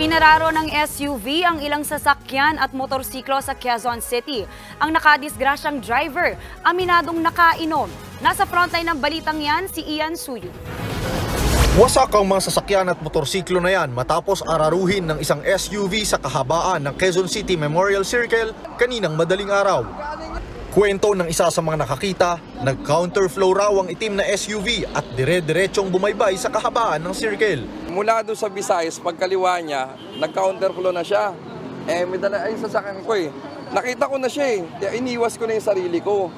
Inararo ng SUV ang ilang sasakyan at motorsiklo sa Quezon City. Ang nakadisgrasyang driver, aminadong nakainom. Nasa frontline ng balitang yan, si Ian Suyu. Wasak ang mga sasakyan at motorsiklo na yan matapos araruhin ng isang SUV sa kahabaan ng Quezon City Memorial Circle kaninang madaling araw. Kwento ng isa sa mga nakakita, nag-counterflow raw ang itim na SUV at dire-diretsong bumaybay sa kahabaan ng circle. Mula doon sa Visayas, pagkaliwa niya, nag-counterflow na siya. May dala ay sasakyan ko eh. Nakita ko na siya eh. Kaya iniwas ko na yung sarili ko.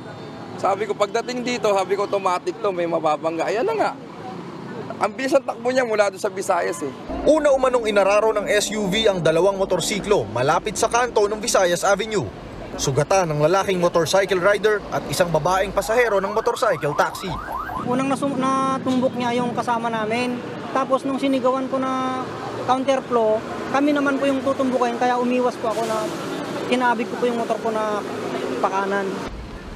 Sabi ko, pagdating dito, sabi ko, automatic to, may mababangga. Ayan na nga. Ang bilis ang takbo niya mula doon sa Visayas eh. Una umanong inararo ng SUV ang dalawang motorsiklo malapit sa kanto ng Visayas Avenue. Sugatan ng lalaking motorcycle rider at isang babaeng pasahero ng motorcycle taxi. Unang natumbok niya yung kasama namin. Tapos nung sinigawan ko na counterflow, kami naman po yung tutumbukin kaya umiwas po ako na kinabig ko po yung motor ko na pakanan.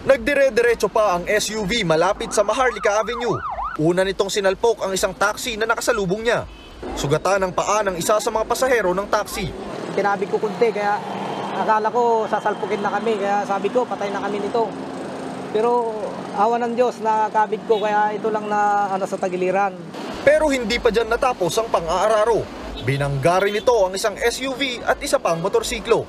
Nagdire-diretso pa ang SUV malapit sa Maharlika Avenue. Una nitong sinalpok ang isang taxi na nakasalubong niya. Sugatan ng paa ng isa sa mga pasahero ng taxi. Kinabig ko kunti kaya akala ko sasalpukin na kami kaya sabi ko patay na kami nito. Pero awa ng Diyos nakakabig ko kaya ito lang na sa tagiliran. Pero hindi pa dyan natapos ang pang-aararo. Binangga rin ito ang isang SUV at isa pang motorsiklo.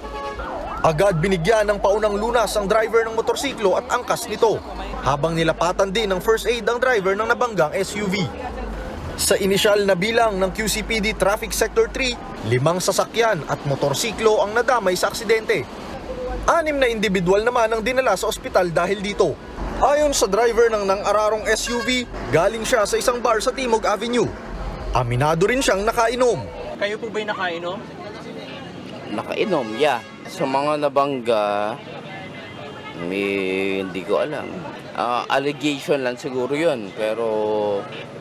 Agad binigyan ng paunang lunas ang driver ng motorsiklo at angkas nito, habang nilapatan din ng first aid ang driver ng nabanggang SUV. Sa inisyal na bilang ng QCPD Traffic Sector 3, 5 sasakyan at motorsiklo ang nadamay sa aksidente. 6 na individual naman ang dinala sa ospital dahil dito. Ayon sa driver ng nang-ararong SUV, galing siya sa isang bar sa Timog Avenue. Aminado rin siyang nakainom. Kayo po ba'y nakainom? Nakainom, yeah. Sa mga nabangga, hindi ko alam. Allegation lang siguro yun, pero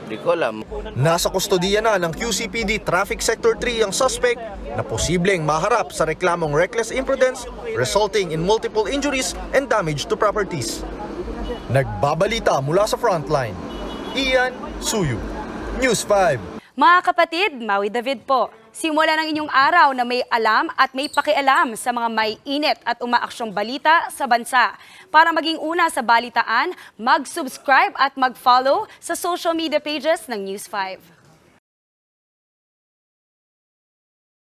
hindi ko alam. Nasa kustodiya na ng QCPD Traffic Sector 3 ang suspect na posibleng maharap sa reklamong reckless imprudence resulting in multiple injuries and damage to properties. Nagbabalita mula sa frontline, Ian Suyu, News 5. Mga kapatid, Maui David po. Simula ng inyong araw na may alam at may pakialam sa mga may init at umaaksyong balita sa bansa. Para maging una sa balitaan, mag-subscribe at mag-follow sa social media pages ng News 5.